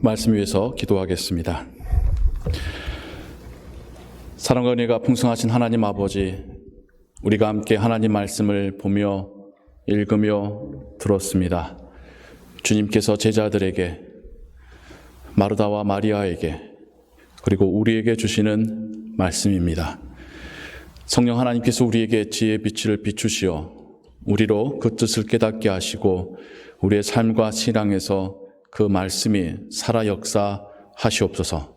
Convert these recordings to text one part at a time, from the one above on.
말씀 위해서 기도하겠습니다. 사랑과 은혜가 풍성하신 하나님 아버지, 우리가 함께 하나님 말씀을 보며 읽으며 들었습니다. 주님께서 제자들에게, 마르다와 마리아에게, 그리고 우리에게 주시는 말씀입니다. 성령 하나님께서 우리에게 지혜의 빛을 비추시어 우리로 그 뜻을 깨닫게 하시고 우리의 삶과 신앙에서 그 말씀이 살아 역사하시옵소서.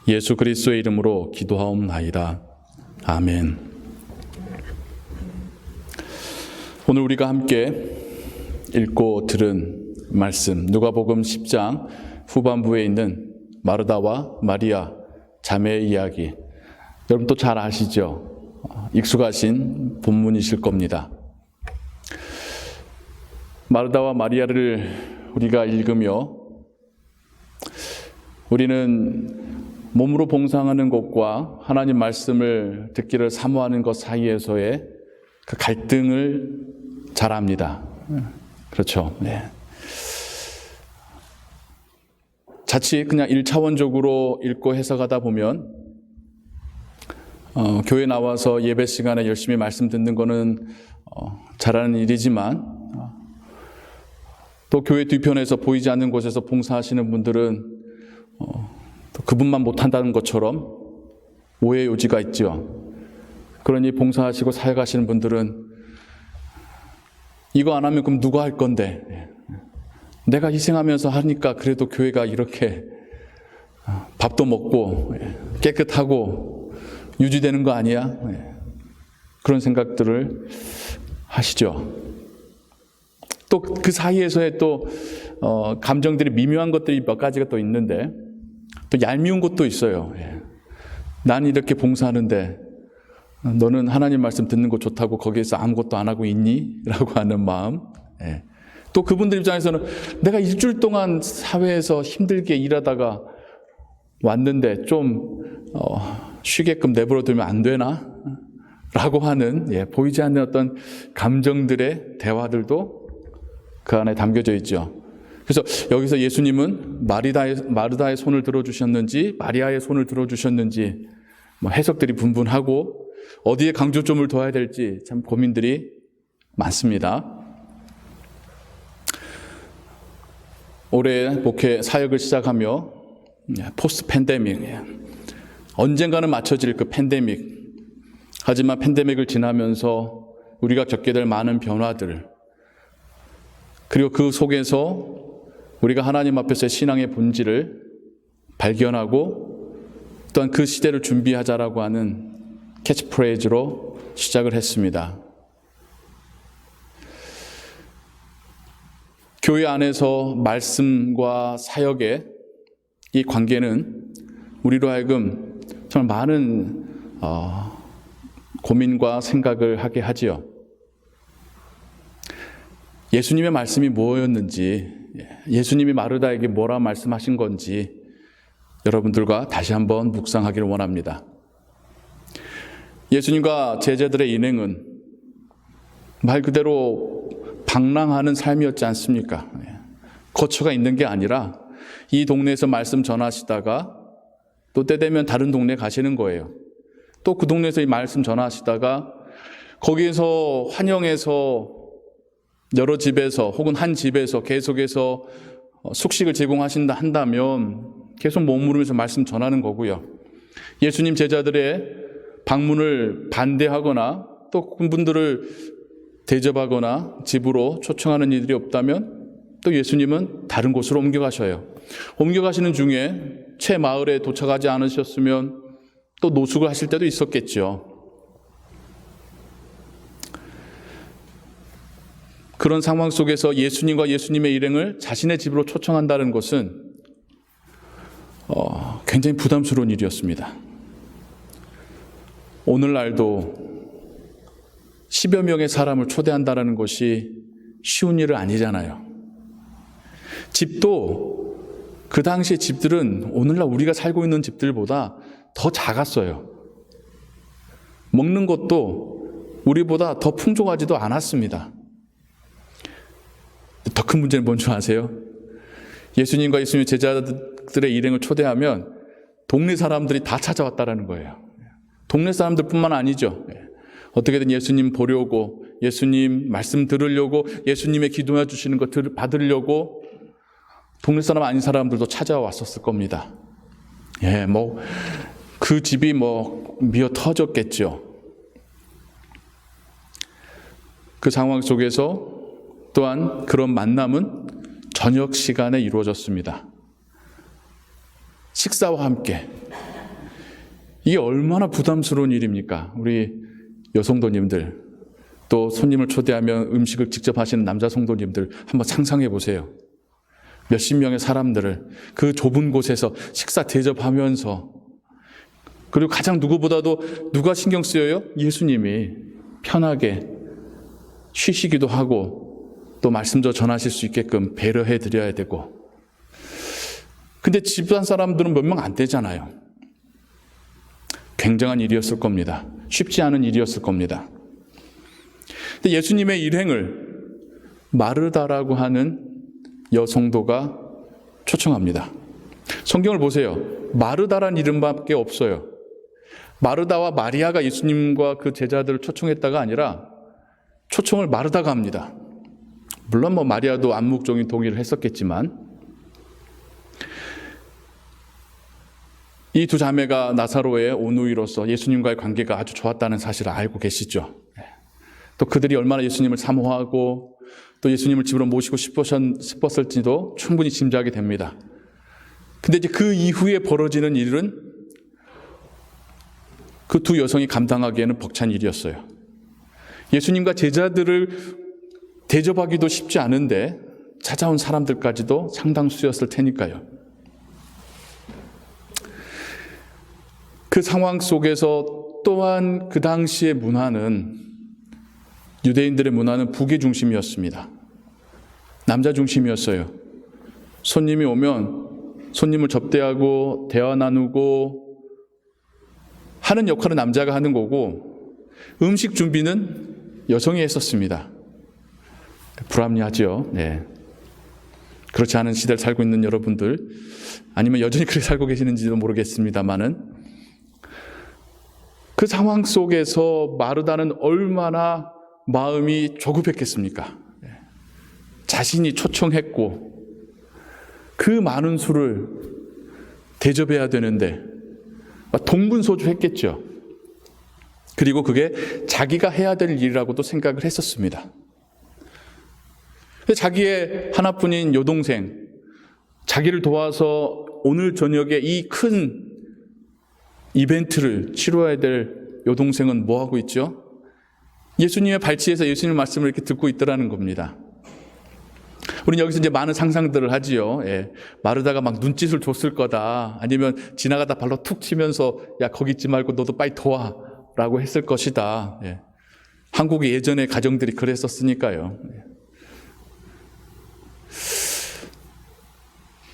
예수 그리스도의 이름으로 기도하옵나이다. 아멘. 오늘 우리가 함께 읽고 들은 말씀, 누가복음 10장 후반부에 있는 마르다와 마리아 자매의 이야기, 여러분 또 잘 아시죠? 익숙하신 본문이실 겁니다. 마르다와 마리아를 우리가 읽으며 우리는 몸으로 봉사하는 것과 하나님 말씀을 듣기를 사모하는 것 사이에서의 그 갈등을 잘 압니다. 그렇죠? 네. 자칫 그냥 1차원적으로 읽고 해석하다 보면 교회 나와서 예배 시간에 열심히 말씀 듣는 거는 잘하는 일이지만 또 교회 뒤편에서 보이지 않는 곳에서 봉사하시는 분들은 또 그분만 못한다는 것처럼 오해의 요지가 있죠. 그러니 봉사하시고 사역하시는 분들은 이거 안 하면 그럼 누가 할 건데, 내가 희생하면서 하니까 그래도 교회가 이렇게 밥도 먹고 깨끗하고 유지되는 거 아니야? 그런 생각들을 하시죠. 또 그 사이에서의 또 감정들이 미묘한 것들이 몇 가지가 또 있는데 또 얄미운 것도 있어요. 난 이렇게 봉사하는데 너는 하나님 말씀 듣는 거 좋다고 거기에서 아무것도 안 하고 있니? 라고 하는 마음. 또 그분들 입장에서는 내가 일주일 동안 사회에서 힘들게 일하다가 왔는데 좀 쉬게끔 내버려 두면 안 되나? 라고 하는 보이지 않는 어떤 감정들의 대화들도 그 안에 담겨져 있죠. 그래서 여기서 예수님은 마르다의 손을 들어주셨는지 마리아의 손을 들어주셨는지 해석들이 분분하고 어디에 강조점을 둬야 될지 참 고민들이 많습니다. 올해 목회 사역을 시작하며 포스트 팬데믹, 언젠가는 맞춰질 그 팬데믹, 하지만 팬데믹을 지나면서 우리가 겪게 될 많은 변화들, 그리고 그 속에서 우리가 하나님 앞에서의 신앙의 본질을 발견하고 또한 그 시대를 준비하자라고 하는 캐치프레이즈로 시작을 했습니다. 교회 안에서 말씀과 사역의 이 관계는 우리로 하여금 정말 많은 고민과 생각을 하게 하지요. 예수님의 말씀이 뭐였는지, 예수님이 마르다에게 뭐라 말씀하신 건지 여러분들과 다시 한번 묵상하기를 원합니다. 예수님과 제자들의 인행은 말 그대로 방랑하는 삶이었지 않습니까? 거처가 있는 게 아니라 이 동네에서 말씀 전하시다가 또 때 되면 다른 동네 가시는 거예요. 또 그 동네에서 이 말씀 전하시다가 거기에서 환영해서 여러 집에서 혹은 한 집에서 계속해서 숙식을 제공하신다 한다면 계속 머무르면서 말씀 전하는 거고요. 예수님 제자들의 방문을 반대하거나 또 그분들을 대접하거나 집으로 초청하는 이들이 없다면 또 예수님은 다른 곳으로 옮겨가셔요. 옮겨가시는 중에 채 마을에 도착하지 않으셨으면 또 노숙을 하실 때도 있었겠죠. 그런 상황 속에서 예수님과 예수님의 일행을 자신의 집으로 초청한다는 것은 굉장히 부담스러운 일이었습니다. 오늘날도 10여 명의 사람을 초대한다는 것이 쉬운 일은 아니잖아요. 집도 그 당시의 집들은 오늘날 우리가 살고 있는 집들보다 더 작았어요. 먹는 것도 우리보다 더 풍족하지도 않았습니다. 더 큰 문제는 뭔지 아세요? 예수님과 예수님의 제자들의 일행을 초대하면 동네 사람들이 다 찾아왔다라는 거예요. 동네 사람들뿐만 아니죠. 어떻게든 예수님 보려고, 예수님 말씀 들으려고, 예수님의 기도해 주시는 것 받으려고 동네 사람 아닌 사람들도 찾아왔었을 겁니다. 그 집이 미어 터졌겠죠. 그 상황 속에서 또한 그런 만남은 저녁 시간에 이루어졌습니다. 식사와 함께. 이게 얼마나 부담스러운 일입니까? 우리 여성도님들, 또 손님을 초대하면 음식을 직접 하시는 남자 성도님들 한번 상상해 보세요. 몇십 명의 사람들을 그 좁은 곳에서 식사 대접하면서, 그리고 가장 누구보다도 누가 신경 쓰여요? 예수님이 편하게 쉬시기도 하고 또 말씀도 전하실 수 있게끔 배려해 드려야 되고. 근데 집안 사람들은 몇 명 안 되잖아요. 굉장한 일이었을 겁니다. 쉽지 않은 일이었을 겁니다. 근데 예수님의 일행을 마르다라고 하는 여성도가 초청합니다. 성경을 보세요. 마르다란 이름밖에 없어요. 마르다와 마리아가 예수님과 그 제자들을 초청했다가 아니라 초청을 마르다가 합니다. 물론 마리아도 암묵적인 동의를 했었겠지만, 이 두 자매가 나사로의 온누이로서 예수님과의 관계가 아주 좋았다는 사실을 알고 계시죠. 또 그들이 얼마나 예수님을 사모하고 또 예수님을 집으로 모시고 싶었을지도 충분히 짐작이 됩니다. 근데 이제 그 이후에 벌어지는 일은 그 두 여성이 감당하기에는 벅찬 일이었어요. 예수님과 제자들을 대접하기도 쉽지 않은데 찾아온 사람들까지도 상당수였을 테니까요. 그 상황 속에서 또한 그 당시의 문화는, 유대인들의 문화는 부계 중심이었습니다. 남자 중심이었어요. 손님이 오면 손님을 접대하고 대화 나누고 하는 역할은 남자가 하는 거고, 음식 준비는 여성이 했었습니다. 불합리하죠. 네. 그렇지 않은 시대를 살고 있는 여러분들, 아니면 여전히 그렇게 살고 계시는지도 모르겠습니다만은, 그 상황 속에서 마르다는 얼마나 마음이 조급했겠습니까? 자신이 초청했고 그 많은 수를 대접해야 되는데 동분서주했겠죠. 그리고 그게 자기가 해야 될 일이라고도 생각을 했었습니다. 자기의 하나뿐인 여동생, 자기를 도와서 오늘 저녁에 이 큰 이벤트를 치러야 될 여동생은 뭐 하고 있죠? 예수님의 발치에서 예수님의 말씀을 이렇게 듣고 있더라는 겁니다. 우리는 여기서 이제 많은 상상들을 하지요. 마르다가 막 눈짓을 줬을 거다. 아니면 지나가다 발로 툭 치면서 야, 거기 있지 말고 너도 빨리 도와 라고 했을 것이다. 한국의 예전의 가정들이 그랬었으니까요.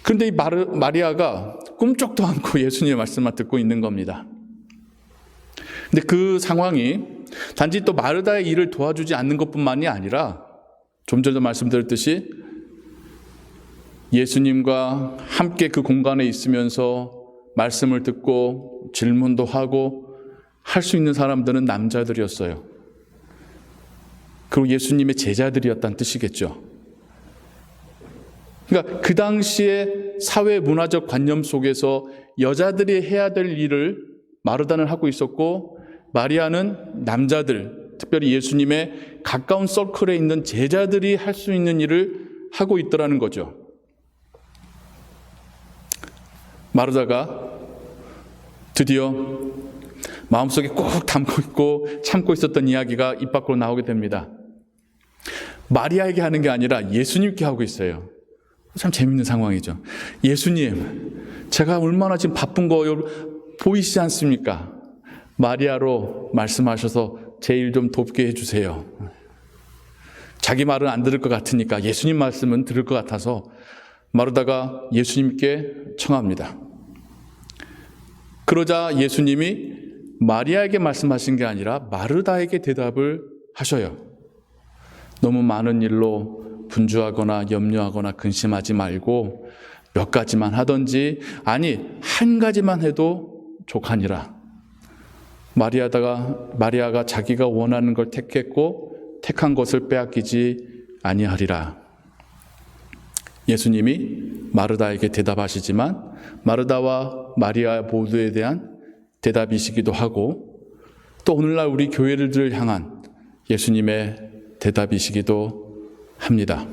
그런데 이 마리아가 꿈쩍도 않고 예수님의 말씀만 듣고 있는 겁니다. 근데 그 상황이 단지 또 마르다의 일을 도와주지 않는 것뿐만이 아니라, 좀 전에 말씀드렸듯이 예수님과 함께 그 공간에 있으면서 말씀을 듣고 질문도 하고 할 수 있는 사람들은 남자들이었어요. 그리고 예수님의 제자들이었다는 뜻이겠죠. 그러니까 그 당시에 사회 문화적 관념 속에서 여자들이 해야 될 일을 마르다는 하고 있었고, 마리아는 남자들, 특별히 예수님의 가까운 서클에 있는 제자들이 할 수 있는 일을 하고 있더라는 거죠. 마르다가 드디어 마음속에 꼭 담고 있고 참고 있었던 이야기가 입 밖으로 나오게 됩니다. 마리아에게 하는 게 아니라 예수님께 하고 있어요. 참 재밌는 상황이죠. 예수님, 제가 얼마나 지금 바쁜 거 보이시지 않습니까? 마리아로 말씀하셔서 제 일 좀 돕게 해주세요. 자기 말은 안 들을 것 같으니까 예수님 말씀은 들을 것 같아서 마르다가 예수님께 청합니다. 그러자 예수님이 마리아에게 말씀하신 게 아니라 마르다에게 대답을 하셔요. 너무 많은 일로 분주하거나 염려하거나 근심하지 말고 몇 가지만 하든지, 아니 한 가지만 해도 족하니라. 마리아가 자기가 원하는 걸 택했고 택한 것을 빼앗기지 아니하리라. 예수님이 마르다에게 대답하시지만 마르다와 마리아 모두에 대한 대답이시기도 하고, 또 오늘날 우리 교회를 향한 예수님의 대답이시기도 합니다.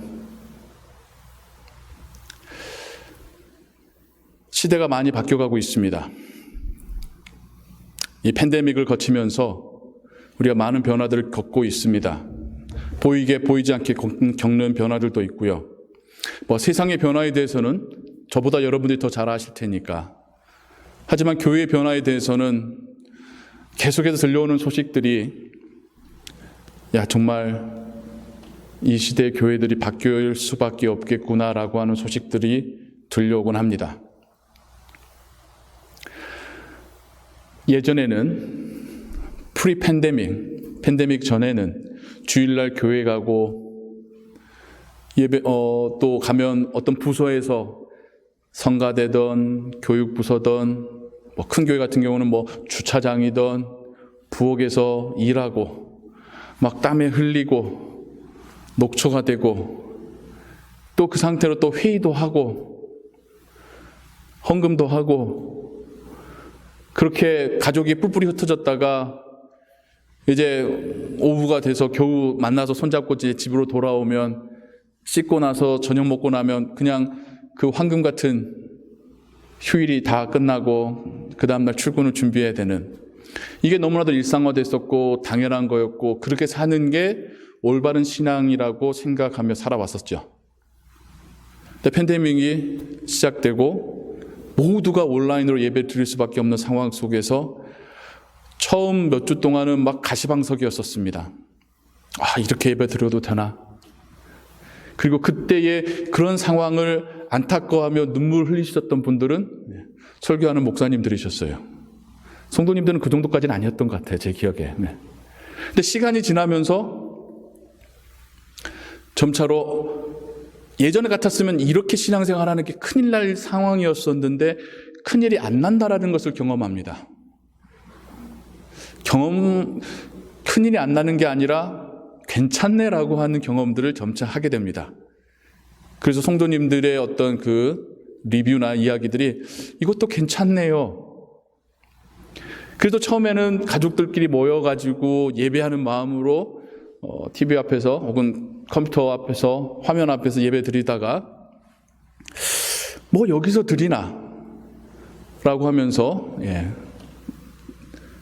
시대가 많이 바뀌어가고 있습니다. 이 팬데믹을 거치면서 우리가 많은 변화들을 겪고 있습니다. 보이게 보이지 않게 겪는 변화들도 있고요. 세상의 변화에 대해서는 저보다 여러분들이 더 잘 아실 테니까. 하지만 교회의 변화에 대해서는 계속해서 들려오는 소식들이, 정말 이 시대의 교회들이 바뀔 수밖에 없겠구나라고 하는 소식들이 들려오곤 합니다. 예전에는 팬데믹 전에는 주일날 교회 가고 예배 또 가면 어떤 부서에서 성가대든 교육부서든 큰 교회 같은 경우는 주차장이든 부엌에서 일하고 막 땀에 흘리고 녹초가 되고, 또 그 상태로 또 회의도 하고 헌금도 하고, 그렇게 가족이 뿔뿔이 흩어졌다가 이제 오후가 돼서 겨우 만나서 손잡고 집으로 돌아오면, 씻고 나서 저녁 먹고 나면 그냥 그 황금 같은 휴일이 다 끝나고 그 다음날 출근을 준비해야 되는, 이게 너무나도 일상화됐었고 당연한 거였고, 그렇게 사는 게 올바른 신앙이라고 생각하며 살아왔었죠. 근데 팬데믹이 시작되고 모두가 온라인으로 예배 드릴 수밖에 없는 상황 속에서 처음 몇 주 동안은 막 가시방석이었었습니다. 이렇게 예배 드려도 되나? 그리고 그때의 그런 상황을 안타까워하며 눈물 흘리셨던 분들은 설교하는 목사님들이셨어요. 성도님들은 그 정도까지는 아니었던 것 같아요, 제 기억에. 근데 시간이 지나면서 점차로 예전에 같았으면 이렇게 신앙생활하는 게 큰일 날 상황이었었는데 큰일이 안 난다라는 것을 경험합니다. 큰일이 안 나는 게 아니라 괜찮네라고 하는 경험들을 점차 하게 됩니다. 그래서 성도님들의 어떤 그 리뷰나 이야기들이 이것도 괜찮네요. 그래도 처음에는 가족들끼리 모여가지고 예배하는 마음으로 TV 앞에서 혹은 컴퓨터 앞에서 화면 앞에서 예배 드리다가 여기서 드리나 라고 하면서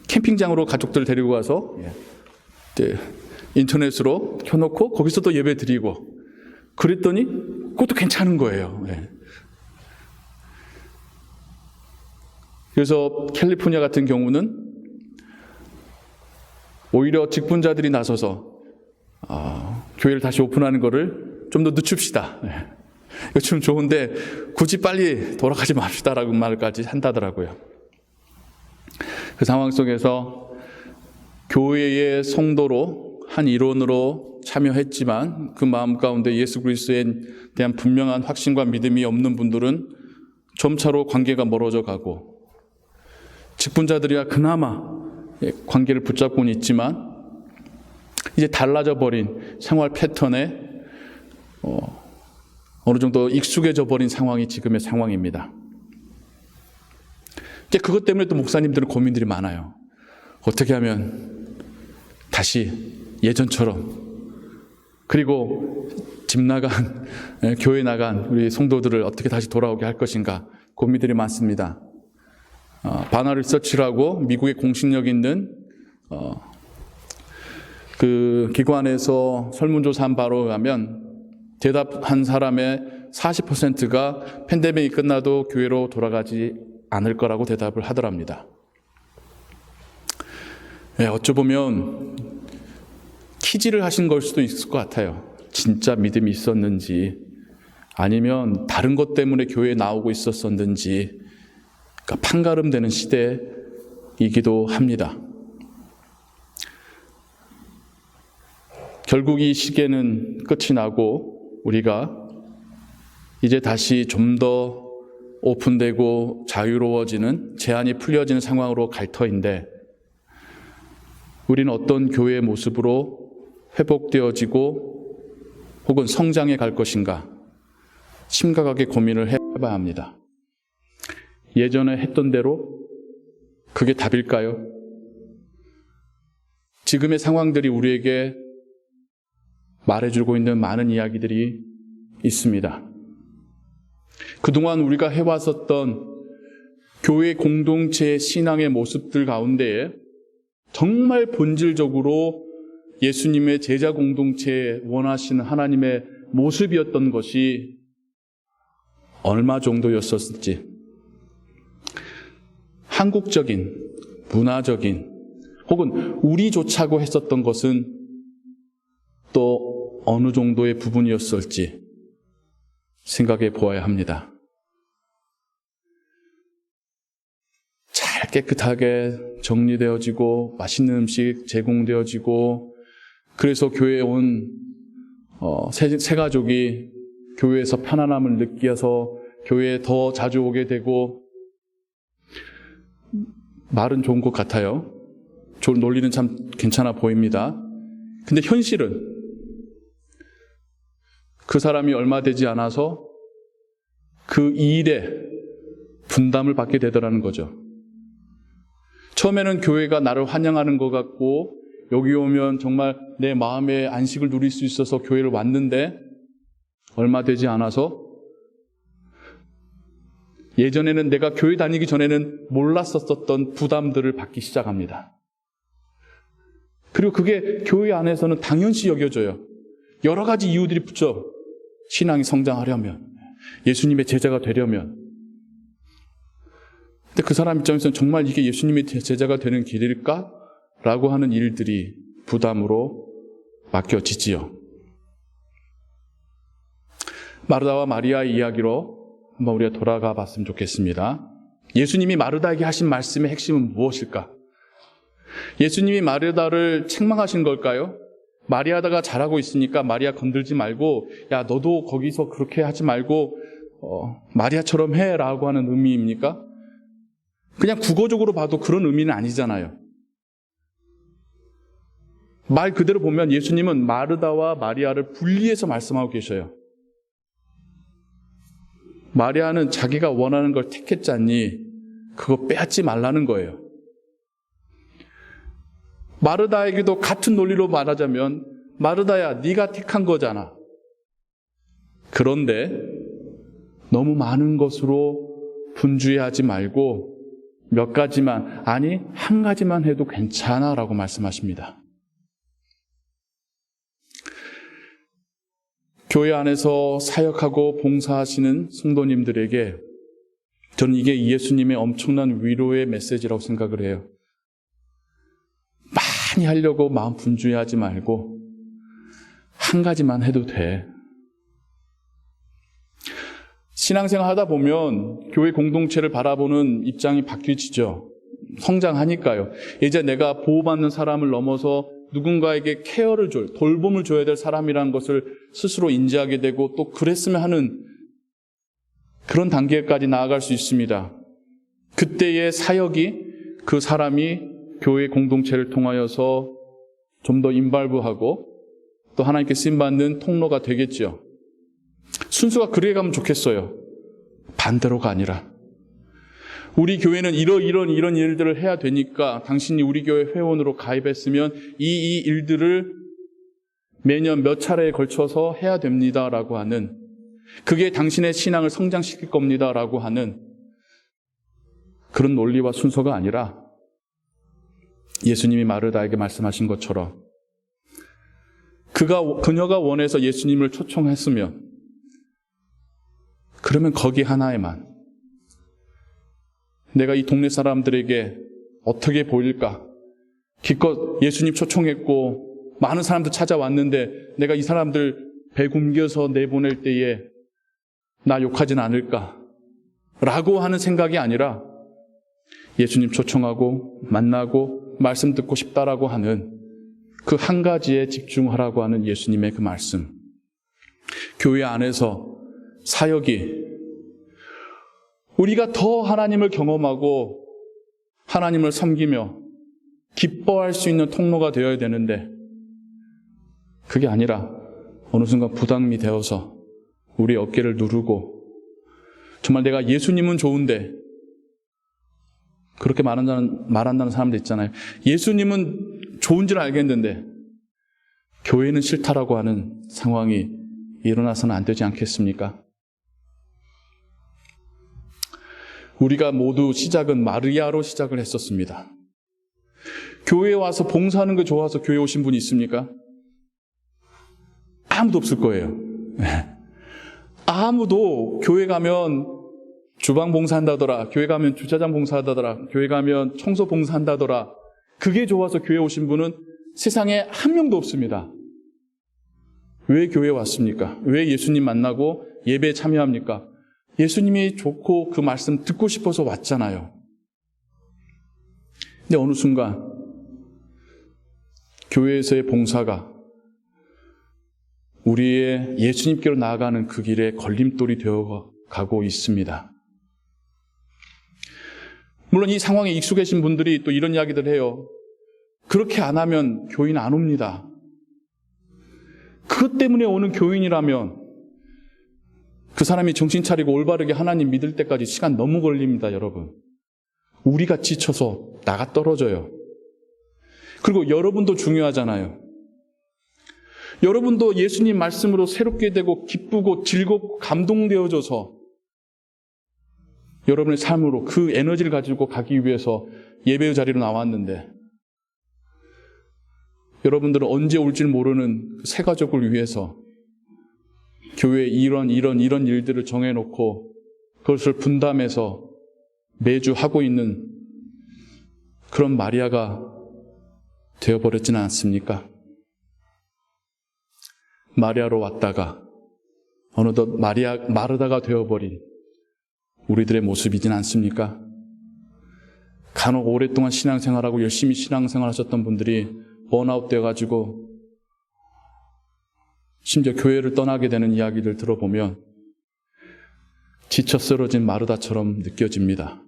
캠핑장으로 가족들 데리고 가서 인터넷으로 켜놓고 거기서 또 예배 드리고 그랬더니 그것도 괜찮은 거예요. 그래서 캘리포니아 같은 경우는 오히려 직분자들이 나서서 교회를 다시 오픈하는 거를 좀 더 늦춥시다. 이거 좀 좋은데 굳이 빨리 돌아가지 맙시다라고 말까지 한다더라고요. 그 상황 속에서 교회의 성도로 한 일원으로 참여했지만 그 마음 가운데 예수 그리스도에 대한 분명한 확신과 믿음이 없는 분들은 점차로 관계가 멀어져 가고, 직분자들이야 그나마 관계를 붙잡고는 있지만 이제 달라져 버린 생활 패턴에 어느 정도 익숙해져 버린 상황이 지금의 상황입니다. 이제 그것 때문에 또 목사님들은 고민들이 많아요. 어떻게 하면 다시 예전처럼, 그리고 집 나간, 교회 나간 우리 성도들을 어떻게 다시 돌아오게 할 것인가 고민들이 많습니다. 바나 리서치라고 미국의 공신력 있는 그 기관에서 설문조사한 바로 의하면 대답한 사람의 40%가 팬데믹이 끝나도 교회로 돌아가지 않을 거라고 대답을 하더랍니다. 어쩌보면 키질을 하신 걸 수도 있을 것 같아요. 진짜 믿음이 있었는지 아니면 다른 것 때문에 교회에 나오고 있었었는지, 그러니까 판가름되는 시대이기도 합니다. 결국 이 시계는 끝이 나고 우리가 이제 다시 좀 더 오픈되고 자유로워지는, 제한이 풀려지는 상황으로 갈 터인데, 우리는 어떤 교회의 모습으로 회복되어지고 혹은 성장해 갈 것인가 심각하게 고민을 해봐야 합니다. 예전에 했던 대로 그게 답일까요? 지금의 상황들이 우리에게 말해주고 있는 많은 이야기들이 있습니다. 그동안 우리가 해왔었던 교회 공동체의 신앙의 모습들 가운데에 정말 본질적으로 예수님의 제자 공동체에 원하시는 하나님의 모습이었던 것이 얼마 정도였었을지, 한국적인, 문화적인 혹은 우리조차고 했었던 것은 또 어느 정도의 부분이었을지 생각해 보아야 합니다. 잘 깨끗하게 정리되어지고 맛있는 음식 제공되어지고, 그래서 교회에 온 새 가족이 교회에서 편안함을 느껴서 교회에 더 자주 오게 되고, 말은 좋은 것 같아요. 논리는 참 괜찮아 보입니다. 근데 현실은 그 사람이 얼마 되지 않아서 그 일에 분담을 받게 되더라는 거죠. 처음에는 교회가 나를 환영하는 것 같고 여기 오면 정말 내 마음의 안식을 누릴 수 있어서 교회를 왔는데, 얼마 되지 않아서 예전에는 내가 교회 다니기 전에는 몰랐었던 부담들을 받기 시작합니다. 그리고 그게 교회 안에서는 당연시 여겨져요. 여러 가지 이유들이 붙죠. 신앙이 성장하려면, 예수님의 제자가 되려면. 근데 그 사람 입장에서는 정말 이게 예수님의 제자가 되는 길일까? 라고 하는 일들이 부담으로 맡겨지지요. 마르다와 마리아의 이야기로 한번 우리가 돌아가 봤으면 좋겠습니다. 예수님이 마르다에게 하신 말씀의 핵심은 무엇일까? 예수님이 마르다를 책망하신 걸까요? 마리아다가 잘하고 있으니까 마리아 건들지 말고, 야 너도 거기서 그렇게 하지 말고 마리아처럼 해라고 하는 의미입니까? 그냥 국어적으로 봐도 그런 의미는 아니잖아요. 말 그대로 보면 예수님은 마르다와 마리아를 분리해서 말씀하고 계셔요. 마리아는 자기가 원하는 걸 택했잖니 그거 빼앗지 말라는 거예요. 마르다에게도 같은 논리로 말하자면, 마르다야 네가 택한 거잖아. 그런데 너무 많은 것으로 분주해하지 말고 몇 가지만, 아니 한 가지만 해도 괜찮아 라고 말씀하십니다. 교회 안에서 사역하고 봉사하시는 성도님들에게 저는 이게 예수님의 엄청난 위로의 메시지라고 생각을 해요. 많이 하려고 마음 분주해하지 말고 한 가지만 해도 돼. 신앙생활 하다 보면 교회 공동체를 바라보는 입장이 바뀌어지죠. 성장하니까요. 이제 내가 보호받는 사람을 넘어서 누군가에게 케어를 돌봄을 줘야 될 사람이라는 것을 스스로 인지하게 되고, 또 그랬으면 하는 그런 단계까지 나아갈 수 있습니다. 그때의 사역이 그 사람이 교회 공동체를 통하여서 좀 더 인발부하고 또 하나님께 쓰임받는 통로가 되겠죠. 순서가 그래 가면 좋겠어요. 반대로가 아니라 우리 교회는 이런 일들을 해야 되니까 당신이 우리 교회 회원으로 가입했으면 이 일들을 매년 몇 차례에 걸쳐서 해야 됩니다라고 하는, 그게 당신의 신앙을 성장시킬 겁니다라고 하는 그런 논리와 순서가 아니라, 예수님이 마르다에게 말씀하신 것처럼 그녀가 원해서 예수님을 초청했으면 그러면 거기 하나에만, 내가 이 동네 사람들에게 어떻게 보일까? 기껏 예수님 초청했고 많은 사람들 찾아왔는데 내가 이 사람들 배 굶겨서 내보낼 때에 나 욕하진 않을까? 라고 하는 생각이 아니라, 예수님 초청하고 만나고 말씀 듣고 싶다라고 하는 그 한 가지에 집중하라고 하는 예수님의 그 말씀. 교회 안에서 사역이 우리가 더 하나님을 경험하고 하나님을 섬기며 기뻐할 수 있는 통로가 되어야 되는데 그게 아니라 어느 순간 부담이 되어서 우리 어깨를 누르고 정말 내가 예수님은 좋은데 그렇게 말한다는 사람도 있잖아요. 예수님은 좋은 줄 알겠는데 교회는 싫다라고 하는 상황이 일어나서는 안 되지 않겠습니까? 우리가 모두 시작은 마리아로 시작을 했었습니다. 교회에 와서 봉사하는 게 좋아서 교회 오신 분이 있습니까? 아무도 없을 거예요. 아무도 교회 가면 주방 봉사한다더라, 교회 가면 주차장 봉사한다더라, 교회 가면 청소 봉사한다더라, 그게 좋아서 교회 오신 분은 세상에 한 명도 없습니다. 왜 교회에 왔습니까? 왜 예수님 만나고 예배에 참여합니까? 예수님이 좋고 그 말씀 듣고 싶어서 왔잖아요. 근데 어느 순간 교회에서의 봉사가 우리의 예수님께로 나아가는 그 길에 걸림돌이 되어가고 있습니다. 물론 이 상황에 익숙해진 분들이 또 이런 이야기들 해요. 그렇게 안 하면 교인 안 옵니다. 그것 때문에 오는 교인이라면 그 사람이 정신 차리고 올바르게 하나님 믿을 때까지 시간 너무 걸립니다, 여러분. 우리가 지쳐서 나가 떨어져요. 그리고 여러분도 중요하잖아요. 여러분도 예수님 말씀으로 새롭게 되고 기쁘고 즐겁고 감동되어져서 여러분의 삶으로 그 에너지를 가지고 가기 위해서 예배의 자리로 나왔는데 여러분들은 언제 올지 모르는 새 가족을 위해서 교회에 이런 일들을 정해놓고 그것을 분담해서 매주 하고 있는 그런 마리아가 되어버렸지는 않습니까? 마리아로 왔다가 어느덧 마르다가 되어버린 우리들의 모습이진 않습니까? 간혹 오랫동안 신앙생활하고 열심히 신앙생활하셨던 분들이 번아웃 되어가지고 심지어 교회를 떠나게 되는 이야기를 들어보면 지쳐 쓰러진 마르다처럼 느껴집니다.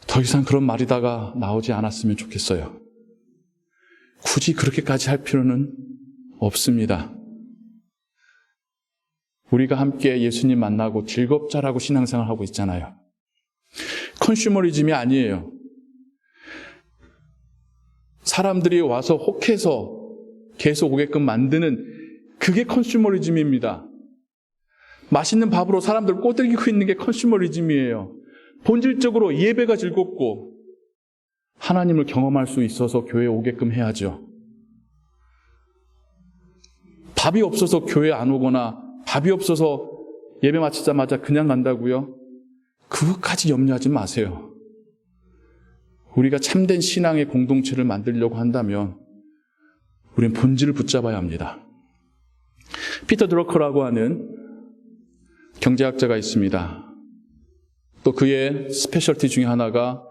더 이상 그런 마리다가 나오지 않았으면 좋겠어요. 굳이 그렇게까지 할 필요는 없습니다. 우리가 함께 예수님 만나고 즐겁자라고 신앙생활하고 있잖아요. 컨슈머리즘이 아니에요. 사람들이 와서 혹해서 계속 오게끔 만드는 그게 컨슈머리즘입니다. 맛있는 밥으로 사람들 꼬드기고 있는 게 컨슈머리즘이에요. 본질적으로 예배가 즐겁고 하나님을 경험할 수 있어서 교회에 오게끔 해야죠. 밥이 없어서 교회 안 오거나 밥이 없어서 예배 마치자마자 그냥 간다고요? 그것까지 염려하지 마세요. 우리가 참된 신앙의 공동체를 만들려고 한다면 우리는 본질을 붙잡아야 합니다. 피터 드러커라고 하는 경제학자가 있습니다. 또 그의 스페셜티 중에 하나가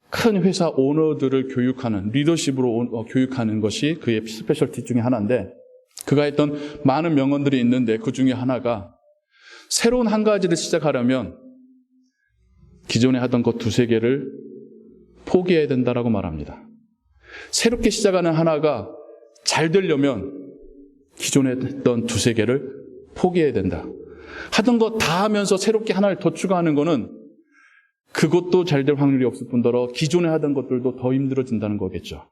큰 회사 오너들을 교육하는, 리더십으로 교육하는 것이 그의 스페셜티 중에 하나인데 그가 했던 많은 명언들이 있는데 그 중에 하나가 새로운 한 가지를 시작하려면 기존에 하던 것 두세 개를 포기해야 된다라고 말합니다. 새롭게 시작하는 하나가 잘 되려면 기존에 했던 두세 개를 포기해야 된다. 하던 거 다 하면서 새롭게 하나를 더 추가하는 거는 그것도 잘 될 확률이 없을 뿐더러 기존에 하던 것들도 더 힘들어진다는 거겠죠.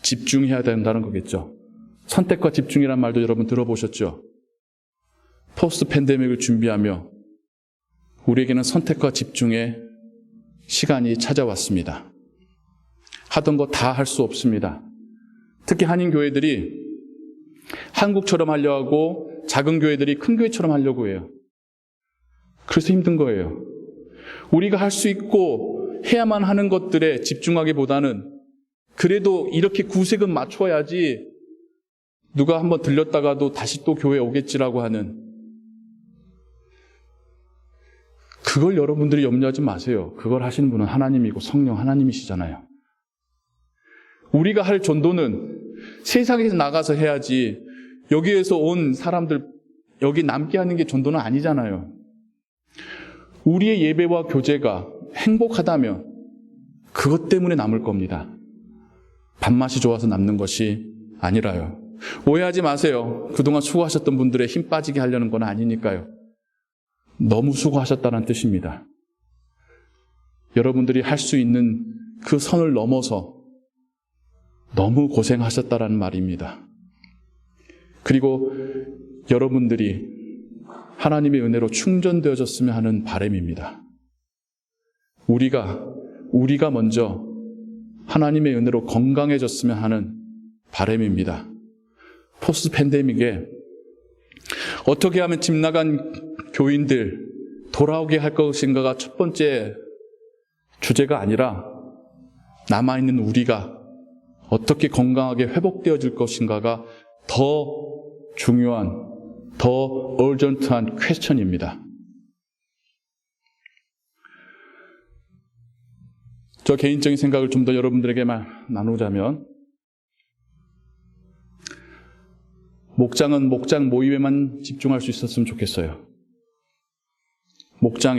집중해야 된다는 거겠죠. 선택과 집중이란 말도 여러분 들어보셨죠? 포스트 팬데믹을 준비하며 우리에게는 선택과 집중의 시간이 찾아왔습니다. 하던 거 다 할 수 없습니다. 특히 한인 교회들이 한국처럼 하려고 하고 작은 교회들이 큰 교회처럼 하려고 해요. 그래서 힘든 거예요. 우리가 할 수 있고 해야만 하는 것들에 집중하기보다는 그래도 이렇게 구색은 맞춰야지 누가 한번 들렸다가도 다시 또 교회에 오겠지라고 하는 그걸 여러분들이 염려하지 마세요. 그걸 하시는 분은 하나님이고 성령 하나님이시잖아요. 우리가 할 전도는 세상에서 나가서 해야지 여기에서 온 사람들 여기 남게 하는 게 전도는 아니잖아요. 우리의 예배와 교제가 행복하다면 그것 때문에 남을 겁니다. 밥맛이 좋아서 남는 것이 아니라요. 오해하지 마세요. 그동안 수고하셨던 분들의 힘 빠지게 하려는 건 아니니까요. 너무 수고하셨다는 뜻입니다. 여러분들이 할 수 있는 그 선을 넘어서 너무 고생하셨다라는 말입니다. 그리고 여러분들이 하나님의 은혜로 충전되어졌으면 하는 바람입니다. 우리가 먼저 하나님의 은혜로 건강해졌으면 하는 바람입니다. 포스트 팬데믹에 어떻게 하면 집 나간 교인들 돌아오게 할 것인가가 첫 번째 주제가 아니라 남아있는 우리가 어떻게 건강하게 회복되어질 것인가가 더 중요한, 더 얼전트한 퀘스천입니다. 저 개인적인 생각을 좀 더 여러분들에게 나누자면, 목장은 목장 모임에만 집중할 수 있었으면 좋겠어요. 목장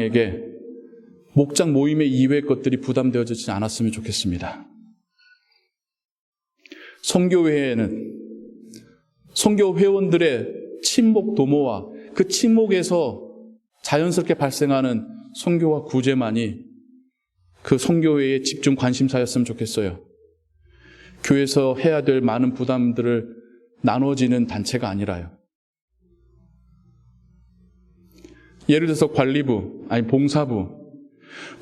모임의 이외의 것들이 부담되어지지 않았으면 좋겠습니다. 선교회에는 선교 회원들의 친목 도모와 그 친목에서 자연스럽게 발생하는 선교와 구제만이 그 선교회의 집중 관심사였으면 좋겠어요. 교회에서 해야 될 많은 부담들을 나눠지는 단체가 아니라요. 예를 들어서 관리부,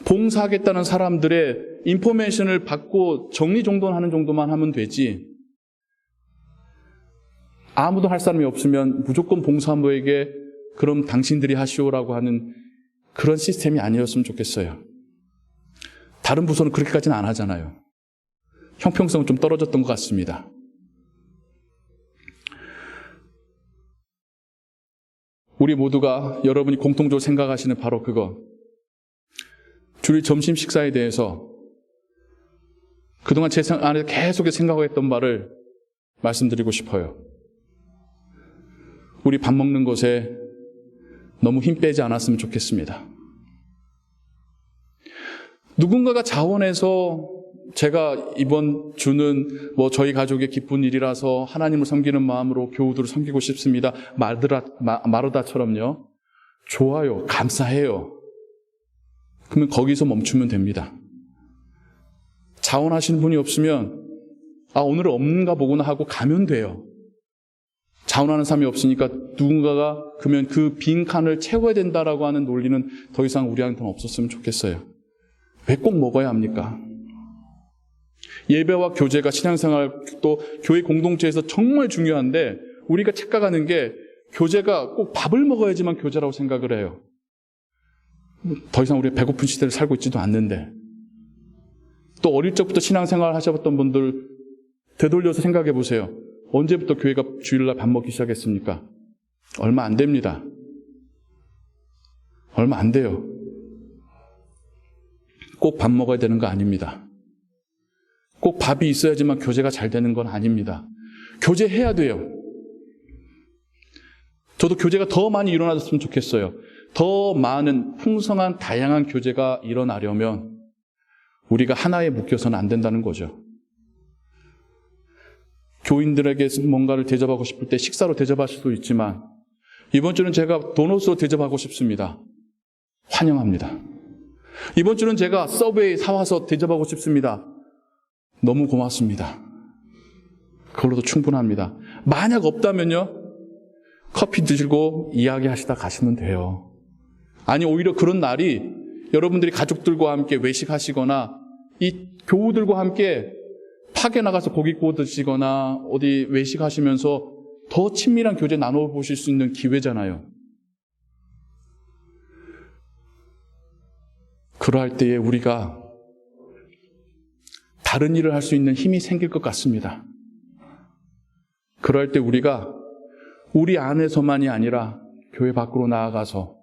봉사하겠다는 사람들의 인포메이션을 받고 정리정돈하는 정도만 하면 되지, 아무도 할 사람이 없으면 무조건 봉사부에게 그럼 당신들이 하시오라고 하는 그런 시스템이 아니었으면 좋겠어요. 다른 부서는 그렇게까지는 안 하잖아요. 형평성은 좀 떨어졌던 것 같습니다. 우리 모두가 여러분이 공통적으로 생각하시는 바로 그거, 주일 점심 식사에 대해서 그동안 제 안에 계속 생각했던 말을 말씀드리고 싶어요. 우리 밥 먹는 것에 너무 힘 빼지 않았으면 좋겠습니다. 누군가가 자원해서 제가 이번 주는 저희 가족의 기쁜 일이라서 하나님을 섬기는 마음으로 교우들을 섬기고 싶습니다. 마르다처럼요. 좋아요. 감사해요. 그러면 거기서 멈추면 됩니다. 자원하시는 분이 없으면 오늘은 없는가 보구나 하고 가면 돼요. 자원하는 사람이 없으니까 누군가가 그러면 그 빈칸을 채워야 된다라고 하는 논리는 더 이상 우리한테는 없었으면 좋겠어요. 왜 꼭 먹어야 합니까? 예배와 교제가 신앙생활 또 교회 공동체에서 정말 중요한데, 우리가 착각하는 게 교제가 꼭 밥을 먹어야지만 교제라고 생각을 해요. 더 이상 우리가 배고픈 시대를 살고 있지도 않는데, 또 어릴 적부터 신앙생활 하셨던 분들 되돌려서 생각해 보세요. 언제부터 교회가 주일날 밥 먹기 시작했습니까? 얼마 안 됩니다. 얼마 안 돼요. 꼭 밥 먹어야 되는 거 아닙니다. 꼭 밥이 있어야지만 교제가 잘 되는 건 아닙니다. 교제해야 돼요. 저도 교제가 더 많이 일어났으면 좋겠어요. 더 많은 풍성한 다양한 교제가 일어나려면 우리가 하나에 묶여서는 안 된다는 거죠. 교인들에게 뭔가를 대접하고 싶을 때 식사로 대접할 수도 있지만, 이번 주는 제가 도넛으로 대접하고 싶습니다. 환영합니다. 이번 주는 제가 서브웨이 사와서 대접하고 싶습니다. 너무 고맙습니다. 그걸로도 충분합니다. 만약 없다면요, 커피 드시고 이야기하시다 가시면 돼요. 아니, 오히려 그런 날이 여러분들이 가족들과 함께 외식하시거나 이 교우들과 함께 파게 나가서 고기 구워 드시거나 어디 외식하시면서 더 친밀한 교제 나눠보실 수 있는 기회잖아요. 그러할 때에 우리가 다른 일을 할 수 있는 힘이 생길 것 같습니다. 그럴 때 우리가 우리 안에서만이 아니라 교회 밖으로 나아가서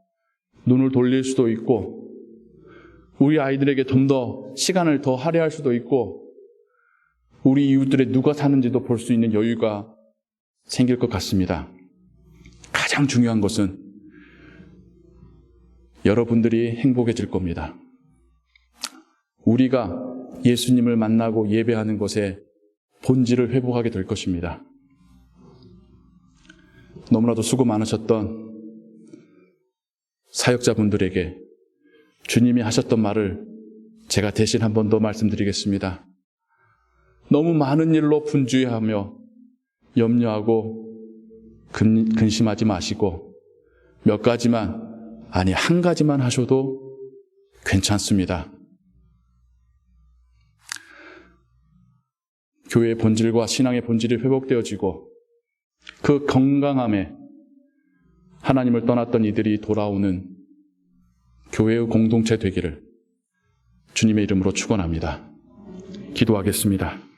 눈을 돌릴 수도 있고, 우리 아이들에게 좀 더 시간을 더 할애할 수도 있고, 우리 이웃들의 누가 사는지도 볼 수 있는 여유가 생길 것 같습니다. 가장 중요한 것은 여러분들이 행복해질 겁니다. 우리가 예수님을 만나고 예배하는 것에 본질을 회복하게 될 것입니다. 너무나도 수고 많으셨던 사역자분들에게 주님이 하셨던 말을 제가 대신 한 번 더 말씀드리겠습니다. 너무 많은 일로 분주해하며 염려하고 근심하지 마시고 몇 가지만, 아니 한 가지만 하셔도 괜찮습니다. 교회의 본질과 신앙의 본질이 회복되어지고 그 건강함에 하나님을 떠났던 이들이 돌아오는 교회의 공동체 되기를 주님의 이름으로 축원합니다. 기도하겠습니다.